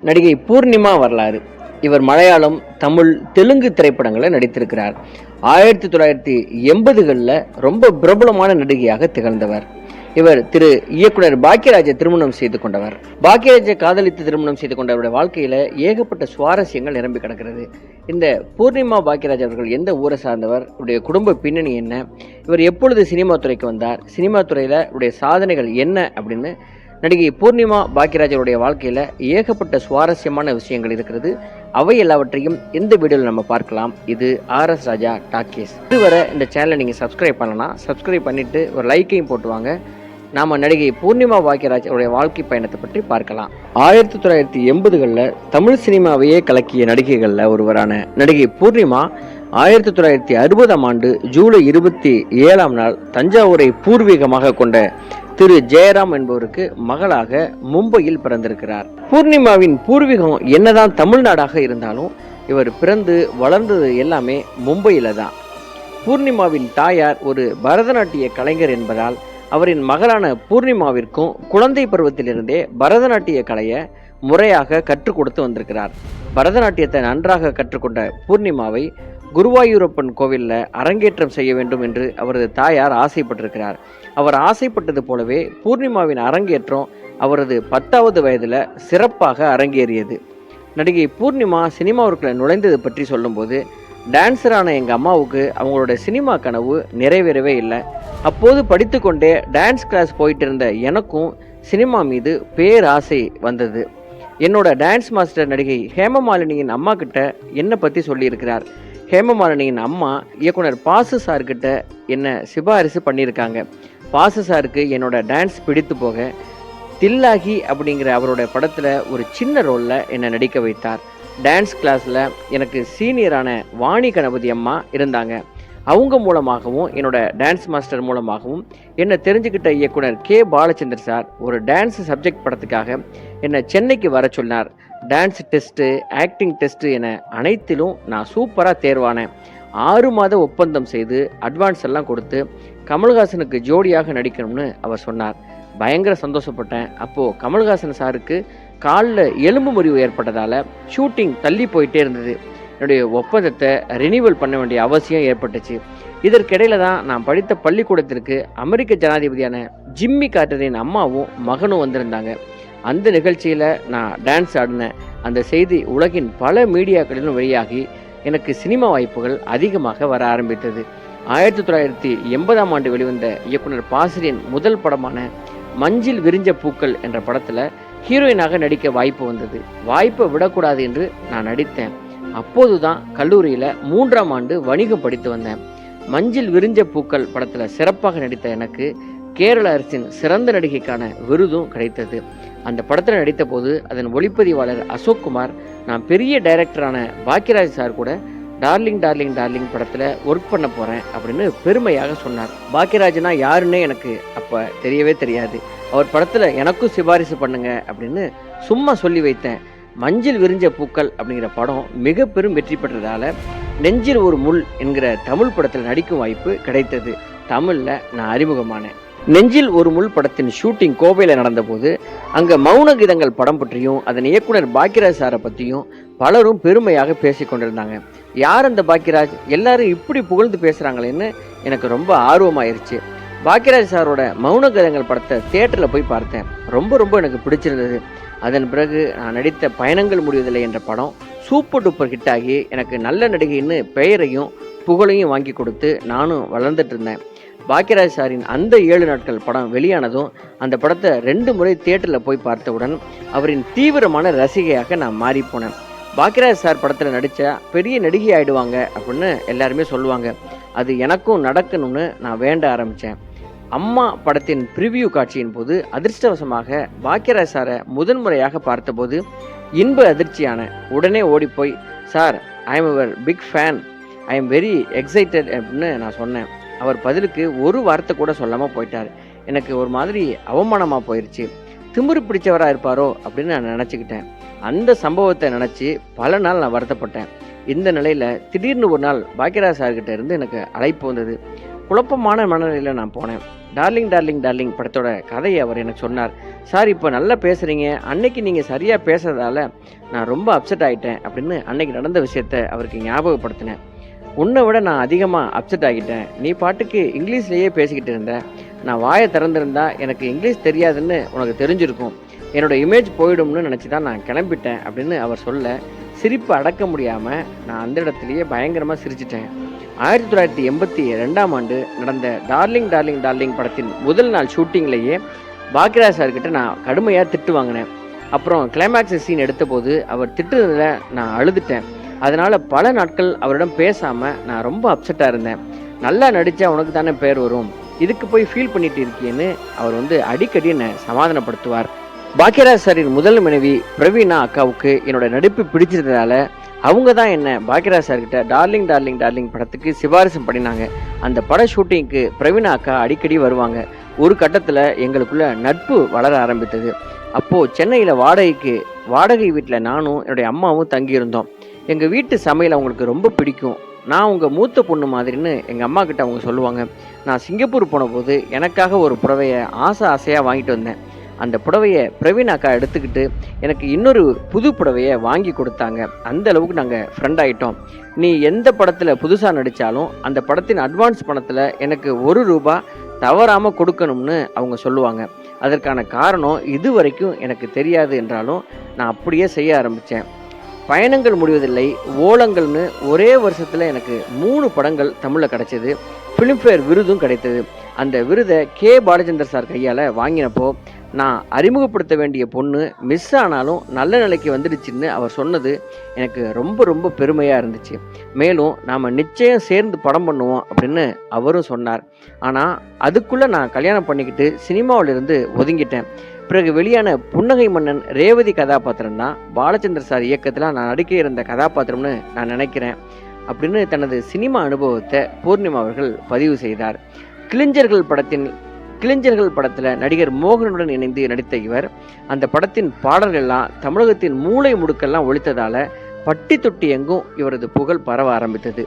நடிகை பூர்ணிமா வரலாறு. இவர் மலையாளம், தமிழ், தெலுங்கு திரைப்படங்களில் நடித்திருக்கிறார். 1980களில் ரொம்ப பிரபலமான நடிகையாக திகழ்ந்தவர். இவர் திரு இயக்குனர் பாக்கியராஜை திருமணம் செய்து கொண்டவர். பாக்கியராஜை காதலித்து திருமணம் செய்து கொண்டவருடைய வாழ்க்கையில ஏகப்பட்ட சுவாரஸ்யங்கள் நிரம்பி கிடக்கிறது. இந்த பூர்ணிமா பாக்கியராஜ் அவர்கள் எந்த ஊரை சார்ந்தவர், இவருடைய குடும்ப பின்னணி என்ன, இவர் எப்பொழுது சினிமா துறைக்கு வந்தார், சினிமா துறையில இவருடைய சாதனைகள் என்ன அப்படின்னு நடிகை பூர்ணிமா பாக்கியராஜருடைய வாழ்க்கையில ஏகப்பட்ட சுவாரஸ்யமான விஷயங்கள் இருக்கிறது. அவை எல்லாவற்றையும் இந்த வீடியோவில் நம்ம பார்க்கலாம். இது RS ராஜா டாக்கீஸ். இதுவரை இந்த சேனலை நீங்க சப்ஸ்கிரைப் பண்ணலாம், சப்ஸ்கிரைப் பண்ணிட்டு ஒரு லைக்கையும் போட்டு வாங்க. நாம நடிகை பூர்ணிமா பாக்கியராஜ் அவருடைய வாழ்க்கை பயணத்தை பற்றி பார்க்கலாம். 1980களில் தமிழ் சினிமாவையே கலக்கிய நடிகைகளில் ஒருவரான நடிகை பூர்ணிமா 1960ஆம் ஆண்டு ஜூலை 27ஆம் நாள் தஞ்சாவூரை பூர்வீகமாக கொண்ட திரு ஜெயராம் என்பவருக்கு மகளாக மும்பையில் பிறந்திருக்கிறார். பூர்ணிமாவின் பூர்வீகம் என்னதான் தமிழ்நாடாக இருந்தாலும் இவர் பிறந்து வளர்ந்தது எல்லாமே மும்பையில தான். பூர்ணிமாவின் தாயார் ஒரு பரதநாட்டிய கலைஞர் என்பதால் அவரின் மகளான பூர்ணிமாவிற்கும் குழந்தை பருவத்திலிருந்தே பரதநாட்டிய கலையை முறையாக கற்றுக் கொடுத்து வந்திருக்கிறார். பரதநாட்டியத்தை நன்றாக கற்றுக்கொண்ட பூர்ணிமாவை குருவாயூரப்பன் கோவிலில் அரங்கேற்றம் செய்ய வேண்டும் என்று அவரது தாயார் ஆசைப்பட்டிருக்கிறார். அவர் ஆசைப்பட்டது போலவே பூர்ணிமாவின் அரங்கேற்றம் அவரது 10வது வயதில் சிறப்பாக அரங்கேறியது. நடிகை பூர்ணிமா சினிமாவுக்குள்ள நுழைந்தது பற்றி சொல்லும்போது, டான்ஸரான எங்கள் அம்மாவுக்கு அவங்களோட சினிமா கனவு நிறைவேறவே இல்லை. அப்போது படித்து கொண்டே டான்ஸ் கிளாஸ் போயிட்டு இருந்த எனக்கும் சினிமா மீது பேராசை வந்தது. என்னோட டான்ஸ் மாஸ்டர் நடிகை ஹேமமாலினியின் அம்மா கிட்ட என்னை பற்றி சொல்லியிருக்கிறார். ஹேமமாலினியின் அம்மா இயக்குனர் பாசு சார்கிட்ட என்னை சிபாரிசு பண்ணியிருக்காங்க. பாசு சாருக்கு என்னோட டான்ஸ் பிடித்து போக தில்லாகி அப்படிங்கிற அவரோட படத்தில் ஒரு சின்ன ரோலில் என்னை நடிக்க வைத்தார். டான்ஸ் கிளாஸில் எனக்கு சீனியரான வாணி கணபதி அம்மா இருந்தாங்க. அவங்க மூலமாகவும் என்னோட டான்ஸ் மாஸ்டர் மூலமாகவும் என்னை தெரிஞ்சுக்கிட்ட இயக்குனர் கே பாலச்சந்தர் சார் ஒரு டான்ஸ் சப்ஜெக்ட் படத்துக்காக என்னை சென்னைக்கு வர சொன்னார். டான்ஸ் டெஸ்ட்டு, ஆக்டிங் டெஸ்ட்டு என அனைத்திலும் நான் சூப்பராக தேர்வானேன். 6 மாத ஒப்பந்தம் செய்து அட்வான்ஸ் எல்லாம் கொடுத்து கமல்ஹாசனுக்கு ஜோடியாக நடிக்கணும்னு அவர் சொன்னார். பயங்கர சந்தோஷப்பட்டேன். அப்போது கமல்ஹாசன் சாருக்கு காலில் எலும்பு முறிவு ஏற்பட்டதால் ஷூட்டிங் தள்ளி போயிட்டே இருந்தது. என்னுடைய ஒப்பந்தத்தை ரினிவல் பண்ண வேண்டிய அவசியம் ஏற்பட்டுச்சு. இதற்கிடையில தான் நான் படித்த பள்ளிக்கூடத்திற்கு அமெரிக்க ஜனாதிபதியான ஜிம்மி கார்ட்டரின் அம்மாவும் மகனும் வந்திருந்தாங்க. அந்த நிகழ்ச்சியில் நான் டான்ஸ் ஆடினேன். அந்த செய்தி உலகின் பல மீடியாக்களிலும் வெளியாகி எனக்கு சினிமா வாய்ப்புகள் அதிகமாக வர ஆரம்பித்தது. 1980ஆம் ஆண்டு வெளிவந்த இயக்குனர் பாசிரியின் முதல் படமான மஞ்சில் விரிஞ்ச பூக்கள் என்ற படத்தில் ஹீரோயினாக நடிக்க வாய்ப்பு வந்தது. வாய்ப்பை விடக்கூடாது என்று நான் நடித்தேன். அப்போது தான் கல்லூரியில் 3ஆம் ஆண்டு வணிகம் படித்து வந்தேன். மஞ்சில் விரிஞ்ச பூக்கள் படத்தில் சிறப்பாக நடித்த எனக்கு கேரள அரசின் சிறந்த நடிகைக்கான விருதும் கிடைத்தது. அந்த படத்தில் நடித்த போது அதன் ஒளிப்பதிவாளர் அசோக் குமார் நான் பெரிய டைரக்டரான பாக்கியராஜ் சார் கூட டார்லிங் டார்லிங் டார்லிங் படத்தில் ஒர்க் பண்ண போகிறேன் அப்படின்னு பெருமையாக சொன்னார். பாக்கியராஜ்னா யாருன்னே எனக்கு அப்போ தெரியவே தெரியாது. அவர் படத்தில் எனக்கும் சிபாரிசு பண்ணுங்க அப்படின்னு சும்மா சொல்லி வைத்தேன். மஞ்சில் விரிஞ்ச பூக்கள் அப்படிங்கிற படம் மிக பெரும் வெற்றி பெற்றதால நெஞ்சில் ஒரு முள் என்கிற தமிழ் படத்தில் நடிக்கும் வாய்ப்பு கிடைத்தது. தமிழில் நான் அறிமுகமானேன். நெஞ்சில் ஒரு முள் படத்தின் ஷூட்டிங் கோவையில் நடந்தபோது அங்கே மௌன கீதங்கள் படம் பற்றியும் அதன் இயக்குனர் பாக்கியராஜ் சாரை பற்றியும் பலரும் பெருமையாக பேசி கொண்டிருந்தாங்க. யார் அந்த பாக்கியராஜ், எல்லாரும் இப்படி புகழ்ந்து பேசுகிறாங்களேன்னு எனக்கு ரொம்ப ஆர்வமாயிருச்சு. பாக்கியராஜ் சாரோட மௌன கீதங்கள் படத்தை தியேட்டரில் போய் பார்த்தேன். ரொம்ப எனக்கு பிடிச்சிருந்தது. அதன் பிறகு நான் நடித்த பயணங்கள் முடிவதில்லை என்ற படம் சூப்பர் டூப்பர் ஹிட் ஆகி எனக்கு நல்ல நடிகைன்னு பெயரையும் புகழையும் வாங்கி கொடுத்து நானும் வளர்ந்துட்டு இருந்தேன். பாக்கியராஜ் சாரின் அந்த 7 நாட்கள் படம் வெளியானதும் அந்த படத்தை 2 முறை தியேட்டரில் போய் பார்த்தவுடன் அவரின் தீவிரமான ரசிகையாக நான் மாறி போனேன். பாக்கியராஜ் சார் படத்தில் நடித்தா பெரிய நடிகை ஆகிடுவாங்க அப்படின்னு எல்லாருமே சொல்லுவாங்க. அது எனக்கும் நடக்கணும்னு நான் வேண்ட ஆரம்பித்தேன். அம்மா படத்தின் ப்ரிவியூ காட்சியின் போது அதிர்ஷ்டவசமாக பாக்கியராஜ் சாரை முதன்முறையாக பார்த்தபோது இன்ப அதிர்ச்சியான உடனே ஓடிப்போய், sir, I am your big fan, I am very excited அப்படின்னு நான் சொன்னேன். அவர் பதிலுக்கு ஒரு வார்த்தை கூட சொல்லாமல் போயிட்டார். எனக்கு ஒரு மாதிரி அவமானமாக போயிடுச்சு. திமிரு பிடிச்சவராக இருப்பாரோ அப்படின்னு நான் நினச்சிக்கிட்டேன். அந்த சம்பவத்தை நினச்சி பல நாள் நான் வருத்தப்பட்டேன். இந்த நிலையில் திடீர்னு ஒரு நாள் பாக்கியராஜ் சார்கிட்ட இருந்து எனக்கு அழைப்பு வந்தது. குழப்பமான மனநிலையில் நான் போனேன். டார்லிங் டார்லிங் டார்லிங் படத்தோட கதையை அவர் எனக்கு சொன்னார். சார் இப்போ நல்லா பேசுகிறீங்க, அன்னைக்கு நீங்கள் சரியாக பேசுறதால நான் ரொம்ப அப்செட் ஆகிட்டேன் அப்படின்னு அன்னைக்கு நடந்த விஷயத்த அவருக்கு ஞாபகப்படுத்தினேன். உன்னை விட நான் அதிகமாக அப்செட் ஆகிட்டேன். நீ பாட்டுக்கு இங்கிலீஷ்லேயே பேசிக்கிட்டு இருந்த. நான் வாயை திறந்திருந்தா எனக்கு இங்கிலீஷ் தெரியாதுன்னு உனக்கு தெரிஞ்சிருக்கும். என்னோடய இமேஜ் போயிடும்னு நினச்சி தான் நான் கிளம்பிட்டேன் அப்படின்னு அவர் சொல்ல, சிரிப்பு அடக்க முடியாமல் நான் அந்த இடத்துலையே பயங்கரமாக சிரிச்சிட்டேன். 1982ஆம் ஆண்டு நடந்த டார்லிங் டார்லிங் டார்லிங் படத்தின் முதல் நாள் ஷூட்டிங்லேயே பாக்கியராஜ் சார்கிட்ட நான் கடுமையாக திட்டு வாங்கினேன். அப்புறம் கிளைமேக்ஸ் சீன் எடுத்தபோது அவர் திட்டுறதுல நான் அழுதுட்டேன். அதனால் பல நாட்கள் அவரிடம் பேசாமல் நான் ரொம்ப அப்செட்டாக இருந்தேன். நல்லா நடித்தா உனக்கு தானே பேர் வரும், இதுக்கு போய் ஃபீல் பண்ணிட்டு இருக்கேன்னு அவர் அடிக்கடி என்னை சமாதானப்படுத்துவார். பாக்கியராஜ் சாரின் முதல் மனைவி பிரவீனா அக்காவுக்கு என்னோட நடிப்பு பிடிச்சிருந்ததால அவங்க தான் என்ன பாக்கியராஜ் சார்கிட்ட டார்லிங் டார்லிங் டார்லிங் படத்துக்கு சிபாரிசு பண்ணினாங்க. அந்த பட ஷூட்டிங்க்கு பிரவீனா அக்கா அடிக்கடி வருவாங்க. ஒரு கட்டத்தில் எங்களுக்குள்ள நட்பு வளர ஆரம்பித்தது. அப்போது சென்னையில் வாடகை வீட்டில் நானும் என்னுடைய அம்மாவும் தங்கியிருந்தோம். எங்கள் வீட்டு சமையல் அவங்களுக்கு ரொம்ப பிடிக்கும். நான் உங்கள் மூத்த பொண்ணு மாதிரின்னு எங்கள் அம்மா கிட்ட அவங்க சொல்லுவாங்க. நான் சிங்கப்பூர் போன போது எனக்காக ஒரு புடவையை ஆசையாக வாங்கிட்டு வந்தேன். அந்த புடவையை பிரவீன் அக்கா எடுத்துக்கிட்டு எனக்கு இன்னொரு புது புடவையை வாங்கி கொடுத்தாங்க. அந்த அளவுக்கு நாங்கள் ஃப்ரெண்ட் ஆகிட்டோம். நீ எந்த படத்தில் புதுசாக நடித்தாலும் அந்த படத்தின் அட்வான்ஸ் பணத்தில் எனக்கு ₹1 தவறாமல் கொடுக்கணும்னு அவங்க சொல்லுவாங்க. அதற்கான காரணம் இது வரைக்கும் எனக்கு தெரியாது என்றாலும் நான் அப்படியே செய்ய ஆரம்பித்தேன். பயணங்கள் முடிவதில்லை, ஓலங்கள்னு ஒரே வருஷத்தில் எனக்கு 3 படங்கள் தமிழில் கிடைச்சது. ஃபிலிம்ஃபேர் விருதும் கிடைத்தது. அந்த விருதை கே பாலச்சந்தர் சார் கையால் வாங்கினப்போ நான் அறிமுகப்படுத்த வேண்டிய பொண்ணு மிஸ் ஆனாலும் நல்ல நிலைக்கு வந்துடுச்சுன்னு அவர் சொன்னது எனக்கு ரொம்ப ரொம்ப பெருமையாக இருந்துச்சு. மேலும் நாம் நிச்சயம் சேர்ந்து படம் பண்ணுவோம் அப்படின்னு அவரும் சொன்னார். ஆனால் அதுக்குள்ளே நான் கல்யாணம் பண்ணிக்கிட்டு சினிமாவிலிருந்து ஒதுங்கிட்டேன். பிறகு வெளியான புன்னகை மன்னன் ரேவதி கதாபாத்திரம் தான் பாலச்சந்தர் சார் இயக்கத்தில் நான் நடிக்க இருந்த கதாபாத்திரம்னு நான் நினைக்கிறேன் அப்படின்னு தனது சினிமா அனுபவத்தை பூர்ணிமா அவர்கள் பதிவு செய்தார். கிளிஞ்சர்கள் படத்தில் நடிகர் மோகனுடன் இணைந்து நடித்த இவர் அந்த படத்தின் பாடல்கள்லாம் தமிழகத்தின் மூளை முடுக்கெல்லாம் ஒழித்ததால் பட்டி தொட்டி எங்கும் இவரது புகழ் பரவ ஆரம்பித்தது.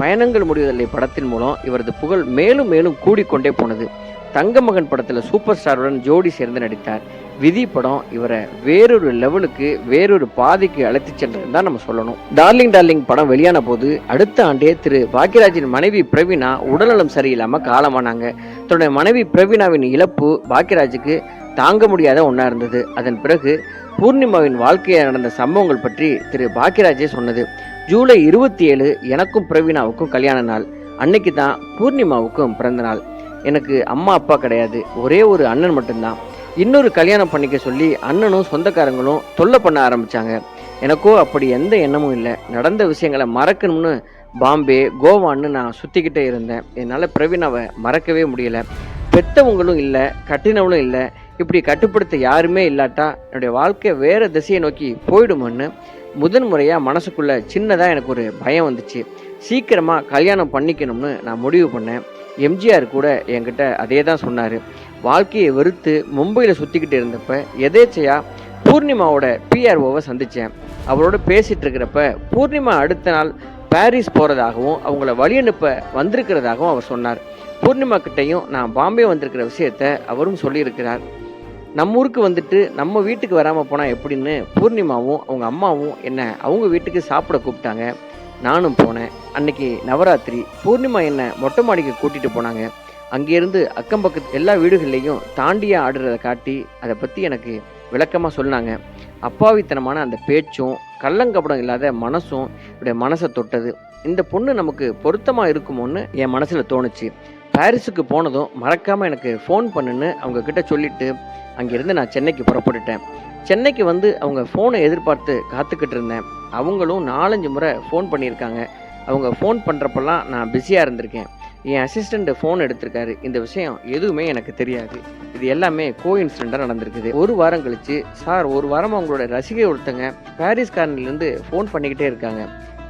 பயணங்கள் முடிவதில்லை படத்தின் மூலம் இவரது புகழ் மேலும் மேலும் கூடிக்கொண்டே போனது. தங்கமகன் படத்தில் சூப்பர் ஸ்டாருடன் ஜோடி சேர்ந்து நடித்தார். விதி படம் இவரை வேறொரு லெவலுக்கு வேறொரு பாதைக்கு அழைத்து சென்றதுன்னு தான் நம்ம சொல்லணும். டார்லிங் டார்லிங் படம் வெளியான போது அடுத்த ஆண்டே திரு பாக்கியராஜின் மனைவி பிரவீனா உடல்நலம் சரியில்லாமல் காலமானாங்க. தன்னுடைய மனைவி பிரவீனாவின் இழப்பு பாக்கியராஜுக்கு தாங்க முடியாத ஒன்றா இருந்தது. அதன் பிறகு பூர்ணிமாவின் வாழ்க்கையில் நடந்த சம்பவங்கள் பற்றி திரு பாக்கியராஜே சொன்னது. ஜூலை 27 எனக்கும் பிரவீனாவுக்கும் கல்யாண நாள். அன்னைக்கு தான் பூர்ணிமாவுக்கும் பிறந்த நாள். எனக்கு அம்மா அப்பா கிடையாது, ஒரே ஒரு அண்ணன் மட்டும்தான். இன்னொரு கல்யாணம் பண்ணிக்க சொல்லி அண்ணனும் சொந்தக்காரங்களும் தொல்லை பண்ண ஆரம்பித்தாங்க. எனக்கோ அப்படி எந்த எண்ணமும் இல்லை. நடந்த விஷயங்களை மறக்கணும்னு பாம்பே கோவான்னு நான் சுற்றிக்கிட்டே இருந்தேன். என்னால் பிரவீனாவை மறக்கவே முடியலை. பெற்றவங்களும் இல்லை, கட்டினவங்களும் இல்லை. இப்படி கட்டுப்படுத்த யாருமே இல்லாட்டா என்னுடைய வாழ்க்கை வேறு திசையை நோக்கி போயிடுமோன்னு முதன் முறையாக மனசுக்குள்ளே சின்னதாக எனக்கு ஒரு பயம் வந்துச்சு. சீக்கிரமாக கல்யாணம் பண்ணிக்கணும்னு நான் முடிவு பண்ணேன். எம்ஜிஆர் கூட என்கிட்ட அதே தான் சொன்னார். வாழ்க்கையை வெறுத்து மும்பையில் சுற்றிக்கிட்டு இருந்தப்ப எதேச்சையாக பூர்ணிமாவோட பிஆர்ஓவை சந்தித்தேன். அவரோட பேசிகிட்டு இருக்கிறப்ப பூர்ணிமா அடுத்த நாள் பாரிஸ் போகிறதாகவும் அவங்கள வழி அனுப்ப வந்திருக்கிறதாகவும் அவர் சொன்னார். பூர்ணிமா கிட்டையும் நான் பாம்பே வந்திருக்கிற விஷயத்த அவரும் சொல்லியிருக்கிறார். நம்ம ஊருக்கு வந்துட்டு நம்ம வீட்டுக்கு வராமல் போனால் எப்படின்னு பூர்ணிமாவும் அவங்க அம்மாவும் என்னை அவங்க வீட்டுக்கு சாப்பிட கூப்பிட்டாங்க. நானும் போனேன். அன்னைக்கு நவராத்திரி. பூர்ணிமா என்னை மொட்டை மாடிக்கு கூட்டிகிட்டு போனாங்க. அங்கேருந்து அக்கம் பக்கத்து எல்லா வீடுகள்லேயும் தாண்டியாக ஆடுறதை காட்டி அதை பற்றி எனக்கு விளக்கமாக சொன்னாங்க. அப்பாவித்தனமான அந்த பேச்சும் கள்ளங்கப்படம் இல்லாத மனசும் என்னுடைய மனசை தொட்டது. இந்த பொண்ணு நமக்கு பொருத்தமாக இருக்குமோன்னு என் மனசில் தோணுச்சு. பாரிஸுக்கு போனதும் மறக்காமல் எனக்கு ஃபோன் பண்ணுன்னு அவங்க கிட்ட சொல்லிவிட்டு அங்கேருந்து நான் சென்னைக்கு புறப்பட்டுட்டேன். சென்னைக்கு வந்து அவங்க ஃபோனை எதிர்பார்த்து காத்துக்கிட்டு இருந்தேன். அவங்களும் 4-5 முறை ஃபோன் பண்ணியிருக்காங்க. அவங்க ஃபோன் பண்ணுறப்பெல்லாம் நான் பிஸியாக இருந்திருக்கேன். என் அசிஸ்டண்ட்டு ஃபோன் எடுத்திருக்காரு. இந்த விஷயம் எதுவுமே எனக்கு தெரியாது. இது எல்லாமே கோஇன்சிடெண்ட்டாக நடந்திருக்குது. ஒரு வாரம் கழிச்சு, சார் ஒரு வாரமாக உங்களோட ரசிகை ஒருத்தங்க பாரிஸ் கார்னிலேருந்து ஃபோன் பண்ணிக்கிட்டே இருக்காங்க.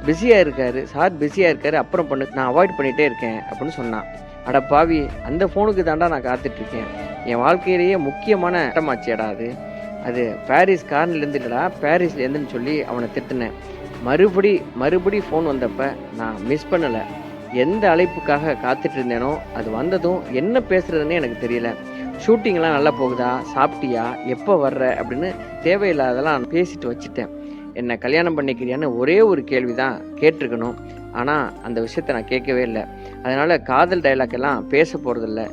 பிஸியாக இருக்காரு சார், பிஸியாக இருக்காரு, அப்புறம் நான் அவாய்ட் பண்ணிகிட்டே இருக்கேன் அப்படின்னு சொன்னான். அட பாவி, அந்த ஃபோனுக்கு தாண்டா நான் காத்துட்ருக்கேன். என் வாழ்க்கையிலேயே முக்கியமான இடமாச்சியடா அது பாரிஸ் கார்னிலேருந்து இல்லைடா, பாரிஸ்லேருந்துன்னு சொல்லி அவனை திட்டினேன். மறுபடி ஃபோன் வந்தப்போ நான் மிஸ் பண்ணலை. எந்த அழைப்புக்காக காத்துட்டு இருந்தேனோ அது வந்ததும் என்ன பேசுறதுன்னே எனக்கு தெரியல. ஷூட்டிங்லாம் நல்லா போகுதா, சாப்பிட்டியா, எப்போ வர்ற அப்படின்னு தேவையில்லாதெல்லாம் நான் பேசிட்டு வச்சுட்டேன். என்னை கல்யாணம் பண்ணிக்கிறியான்னு ஒரே ஒரு கேள்வி தான் கேட்டிருக்கணும். ஆனால் அந்த விஷயத்த நான் கேட்கவே இல்லை. அதனால் காதல் டைலாக் எல்லாம் பேச போகிறதில்ல.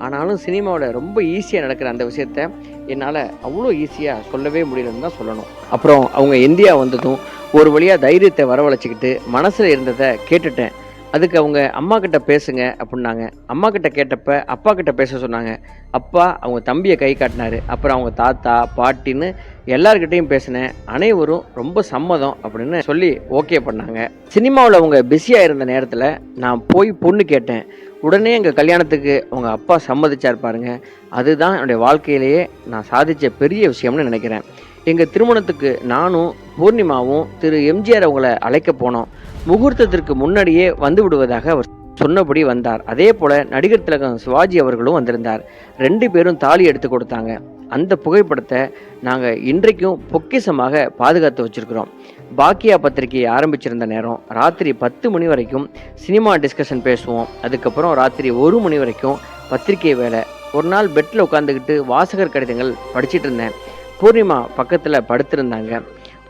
ஆனாலும் சினிமாவில் ரொம்ப ஈஸியாக நடக்கிற அந்த விஷயத்த என்னால் அவ்வளோ ஈஸியாக சொல்லவே முடியலன்னு தான் சொல்லணும். அப்புறம் அவங்க இந்தியா வந்ததும் ஒரு வழியாக தைரியத்தை வரவழைச்சிக்கிட்டு மனசில் இருந்ததை கேட்டுட்டேன். அதுக்கு அவங்க அம்மா கிட்ட பேசுங்க அப்படின்னாங்க. அம்மா கிட்ட கேட்டப்ப அப்பா கிட்ட பேச சொன்னாங்க. அப்பா அவங்க தம்பியை கை காட்டினாரு. அப்புறம் அவங்க தாத்தா பாட்டின்னு எல்லார்கிட்டையும் பேசினேன். அனைவரும் ரொம்ப சம்மதம் அப்படின்னு சொல்லி ஓகே பண்ணாங்க. சினிமாவில் அவங்க பிஸியாக இருந்த நேரத்தில் நான் போய் பொண்ணு கேட்டேன். உடனே எங்கள் கல்யாணத்துக்கு அவங்க அப்பா சம்மதிச்சார் பாருங்க. அதுதான் என்னுடைய வாழ்க்கையிலேயே நான் சாதித்த பெரிய விஷயம்னு நினைக்கிறேன். எங்கள் திருமணத்துக்கு நானும் பூர்ணிமாவும் திரு எம்ஜிஆர் அவங்கள அழைக்க போனோம். முகூர்த்தத்திற்கு முன்னாடியே வந்து விடுவதாக அவர் சொன்னபடி வந்தார். அதே போல நடிகர் திலகம் சிவாஜி அவர்களும் வந்திருந்தார். 2 பேரும் தாலி எடுத்து கொடுத்தாங்க. அந்த புகைப்படத்தை நாங்கள் இன்றைக்கும் பொக்கிஷமாக பாதுகாத்து வச்சிருக்கிறோம். பாக்கியா பத்திரிகையை ஆரம்பிச்சிருந்த நேரம் ராத்திரி 10 மணி வரைக்கும் சினிமா டிஸ்கஷன் பேசுவோம். அதுக்கப்புறம் ராத்திரி 1 மணி வரைக்கும் பத்திரிகை வேலை. ஒரு நாள் பெட்டில் உட்காந்துக்கிட்டு வாசகர் கடிதங்கள் படிச்சுட்டு இருந்தேன். பூர்ணிமா பக்கத்தில் படுத்திருந்தாங்க.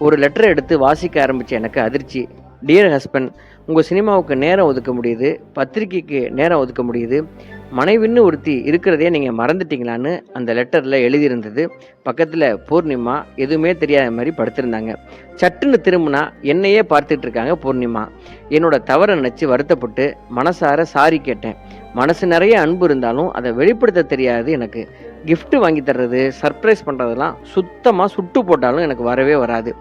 ஒரு லெட்டரை எடுத்து வாசிக்க ஆரம்பித்த எனக்கு அதிர்ச்சி. டியர் ஹஸ்பண்ட், உங்கள் சினிமாவுக்கு நேரம் ஒதுக்க முடியுது, பத்திரிக்கைக்கு நேரம் ஒதுக்க முடியுது, மனைவின்னு ஒருத்தி இருக்கிறதே நீங்கள் மறந்துட்டீங்களான்னு அந்த லெட்டரில் எழுதியிருந்தது. பக்கத்தில் பூர்ணிமா எதுவுமே தெரியாத மாதிரி படுத்திருந்தாங்க. சட்டுன்னு திரும்பினா என்னையே பார்த்துட்டு இருக்காங்க பூர்ணிமா. என்னோட தவறை நினச்சி வருத்தப்பட்டு மனசார சாரி கேட்டேன். மனசு நிறைய அன்பு இருந்தாலும் அதை வெளிப்படுத்த தெரியாது எனக்கு. கிஃப்ட் வாங்கி தர்றது, சர்ப்ரைஸ் பண்ணுறதெல்லாம் சுத்தமாக சுட்டு போட்டாலும் எனக்கு வரவே வராது.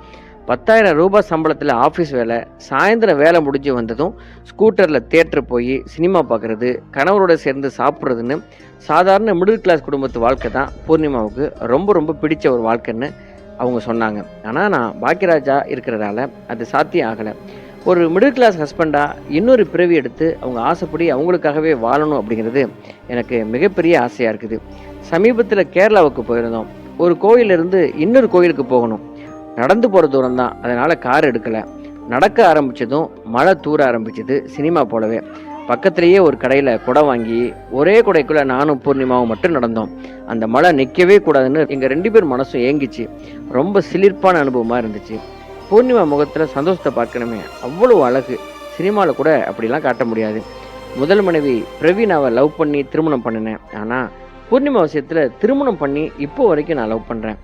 10,000 ரூபாய் சம்பளத்தில் ஆஃபீஸ் வேலை, சாயந்தரம் வேலை முடிஞ்சு வந்ததும் ஸ்கூட்டரில் தியேட்டர் போய் சினிமா பார்க்குறது, கணவரோட சேர்ந்து சாப்பிட்றதுன்னு சாதாரண மிடில் கிளாஸ் குடும்பத்து வாழ்க்கை தான் பூர்ணிமாவுக்கு ரொம்ப ரொம்ப பிடிச்ச ஒரு வாழ்க்கைன்னு அவங்க சொன்னாங்க. ஆனால் நான் பாக்கியராஜா இருக்கிறதால அது சாத்தியம் ஆகலை. ஒரு மிடில் கிளாஸ் ஹஸ்பண்டாக இன்னொரு பிறவி எடுத்து அவங்க ஆசைப்படி அவங்களுக்காகவே வாழணும் அப்படிங்கிறது எனக்கு மிகப்பெரிய ஆசையாக இருக்குது. சமீபத்தில் கேரளாவுக்கு போயிருந்தோம். ஒரு கோயிலிருந்து இன்னொரு கோயிலுக்கு போகணும். நடந்து போகிற தூரம் தான், அதனால் கார் எடுக்கலை. நடக்க ஆரம்பித்ததும் மழை தூர ஆரம்பிச்சது. சினிமா போலவே பக்கத்துலேயே ஒரு கடையில் குடை வாங்கி ஒரே குடைக்குள்ளே நானும் பூர்ணிமாவும் மட்டும் நடந்தோம். அந்த மழை நிற்கவே கூடாதுன்னு எங்கள் 2 பேர் மனசும் ஏங்கிச்சு. ரொம்ப சிலிர்ப்பான அனுபவமாக இருந்துச்சு. பூர்ணிமா முகத்தில் சந்தோஷத்தை பார்க்கணுமே, அவ்வளோ அழகு. சினிமாவில் கூட அப்படிலாம் காட்ட முடியாது. முதல் மனைவி பிரவீனாவை லவ் பண்ணி திருமணம் பண்ணினேன். ஆனால் பூர்ணிமா விஷயத்தில் திருமணம் பண்ணி இப்போ வரைக்கும் நான் லவ் பண்ணுறேன்.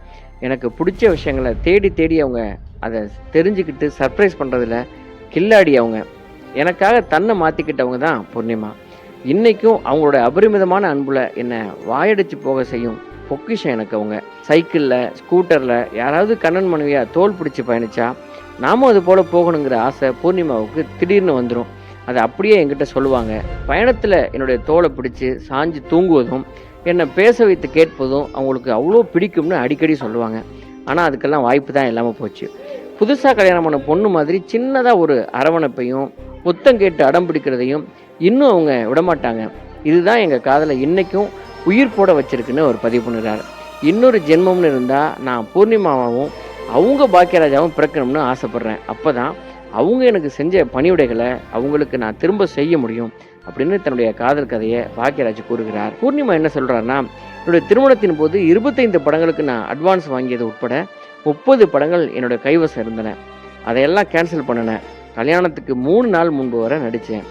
எனக்கு பிடிச்ச விஷயங்களை தேடி தேடி அவங்க அதை தெரிஞ்சுக்கிட்டு சர்ப்ரைஸ் பண்ணுறதில்ல கில்லாடி அவங்க. எனக்காக தன்னை மாற்றிக்கிட்டவங்க தான் பூர்ணிமா. இன்றைக்கும் அவங்களோட அபரிமிதமான அன்புல என்னை வாயடிச்சு போக செய்யும் பொக்கிஷம் எனக்கு அவங்க. சைக்கிளில், ஸ்கூட்டரில் யாராவது கண்ணன் மனைவியாக தோல் பிடிச்சி பயணிச்சா நாமும் அது போல் போகணுங்கிற ஆசை பூர்ணிமாவுக்கு திடீர்னு வந்துடும். அதை அப்படியே என்கிட்ட சொல்லுவாங்க. பயணத்தில் என்னுடைய தோலை பிடிச்சி சாஞ்சு தூங்குவதும் என்னை பேச வைத்து கேட்பதும் அவங்களுக்கு அவ்வளோ பிடிக்கும்னு அடிக்கடி சொல்லுவாங்க. ஆனால் அதுக்கெல்லாம் வாய்ப்பு தான் இல்லாமல் போச்சு. புதுசாக கல்யாணமான பொண்ணு மாதிரி சின்னதாக ஒரு அரவணைப்பையும் புத்தம் கேட்டு அடம் பிடிக்கிறதையும் இன்னும் அவங்க விடமாட்டாங்க. இதுதான் எங்கள் காதலை இன்றைக்கும் உயிர் போட வச்சிருக்குன்னு ஒரு பதிவு பண்ணுறாரு. இன்னொரு ஜென்மம்னு இருந்தால் நான் பூர்ணிமாவும் அவங்க பாக்கியராஜாவும் பிறக்கணும்னு ஆசைப்பட்றேன். அப்போ தான் அவங்க எனக்கு செஞ்ச பணிவிடைகளை அவங்களுக்கு நான் திரும்ப செய்ய முடியும் அப்படின்னு தன்னுடைய காதல் கதையை பாக்கியராஜ் கூறுகிறார். பூர்ணிமா என்ன சொல்கிறாருன்னா, என்னுடைய திருமணத்தின் போது 25 படங்களுக்கு நான் அட்வான்ஸ் வாங்கியது உட்பட 30 படங்கள் என்னுடைய கைவசம் இருந்தன. அதையெல்லாம் கேன்சல் பண்ணினேன். கல்யாணத்துக்கு 3 நாள் முன்பு வரை நடித்தேன்.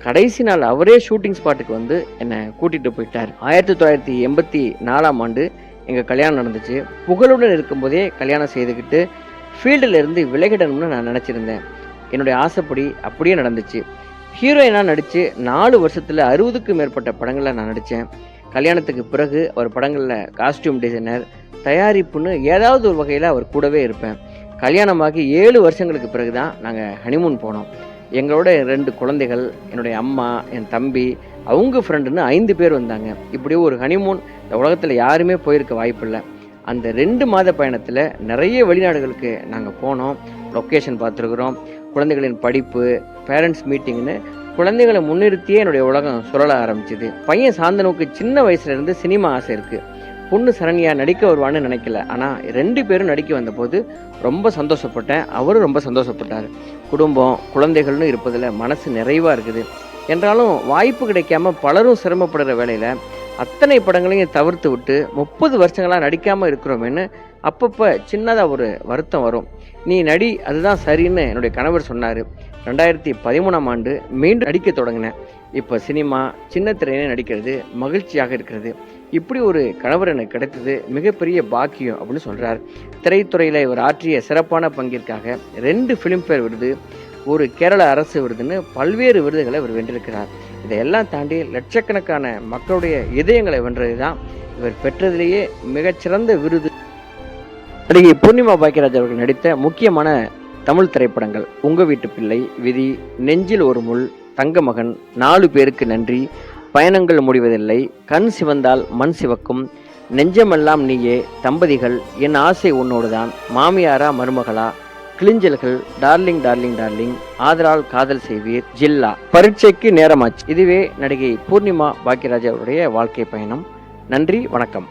கடைசி நாள் அவரே ஷூட்டிங் ஸ்பாட்டுக்கு வந்து என்னை கூட்டிகிட்டு போயிட்டார். 1984ஆம் ஆண்டு எங்கள் கல்யாணம் நடந்துச்சு. புகழுடன் இருக்கும்போதே கல்யாணம் செய்துக்கிட்டு ஃபீல்டில் இருந்து விலகிடணும்னு நான் நினச்சிருந்தேன். என்னுடைய ஆசைப்படி அப்படியே நடந்துச்சு. ஹீரோயினாக நடித்து 4 வருஷத்தில் 60க்கும் மேற்பட்ட படங்களில் நான் நடித்தேன். கல்யாணத்துக்கு பிறகு அவர் படங்களில் காஸ்டியூம் டிசைனர், தயாரிப்புன்னு ஏதாவது ஒரு வகையில் அவர் கூடவே இருப்பேன். கல்யாணமாகி 7 வருஷங்களுக்கு பிறகு தான் நாங்கள் ஹனிமூன் போனோம். எங்களோட 2 குழந்தைகள், என்னுடைய அம்மா, என் தம்பி, அவங்க ஃப்ரெண்டுன்னு 5 பேர் வந்தாங்க. இப்படி ஒரு ஹனிமூன் இந்த உலகத்தில் யாருமே போயிருக்க வாய்ப்பில்லை. அந்த 2 மாத பயணத்தில் நிறைய வெளிநாடுகளுக்கு நாங்கள் போனோம். லொக்கேஷன் பார்த்துருக்குறோம். குழந்தைகளின் படிப்பு, பேரண்ட்ஸ் மீட்டிங்னு குழந்தைகளை முன்னிறுத்தியே என்னுடைய உலகம் சுழல ஆரம்பிச்சிது. பையன் சாந்தனுக்கு சின்ன வயசுலேருந்து சினிமா ஆசை இருக்குது. பொண்ணு சரண்யா நடிக்க வருவான்னு நினைக்கல. ஆனால் 2 பேரும் நடிக்க வந்தபோது ரொம்ப சந்தோஷப்பட்டேன். அவரும் ரொம்ப சந்தோஷப்பட்டார். குடும்பம், குழந்தைகள்னு இருப்பதில் மனசு நிறைவாக இருக்குது. என்றாலும் வாய்ப்பு கிடைக்காம பலரும் சிரமப்படுற வேளையில் அத்தனை படங்களையும் தவிர்த்து விட்டு 30 வருஷங்களாக நடிக்காமல் இருக்கிறோமேன்னு அப்பப்போ சின்னதாக ஒரு வருத்தம் வரும். நீ நடி, அதுதான் சரின்னு என்னுடைய கணவர் சொன்னார். 2013ஆம் ஆண்டு மீண்டும் நடிக்க தொடங்கினேன். இப்போ சினிமா, சின்ன திரையில நடிக்கிறது மகிழ்ச்சியாக இருக்கிறது. இப்படி ஒரு கணவர் எனக்கு கிடைத்தது மிகப்பெரிய பாக்கியம் அப்படின்னு சொல்கிறார். திரைத்துறையில் இவர் ஆற்றிய சிறப்பான பங்கிற்காக 2 ஃபிலிம்ஃபேர் விருது, ஒரு கேரள அரசு விருதுன்னு பல்வேறு விருதுகளை இவர் வென்றிருக்கிறார். இதையெல்லாம் தாண்டி லட்சக்கணக்கான மக்களுடைய இதயங்களை வென்றது தான் இவர் பெற்றதிலேயே மிகச்சிறந்த விருது. நடிகை பூர்ணிமா பாக்கியராஜ் அவர்கள் நடித்த முக்கியமான தமிழ் திரைப்படங்கள் உங்க வீட்டு பிள்ளை, விதி, நெஞ்சில் ஒரு முள், தங்கமகன், 4 பேருக்கு நன்றி, பயணங்கள் முடிவதில்லை, கண் சிவந்தால் மண் சிவக்கும், நெஞ்சமெல்லாம் நீயே, தம்பதிகள், என் ஆசை உன்னோடுதான், மாமியாரா மருமகளா, கிளிஞ்சல்கள், டார்லிங் டார்லிங் டார்லிங், ஆதலால் காதல் செய்வீர், ஜில்லா, பரீட்சைக்கு நேரமாச்சு. இதுவே நடிகை பூர்ணிமா பாக்கியராஜ் அவருடைய வாழ்க்கை பயணம். நன்றி, வணக்கம்.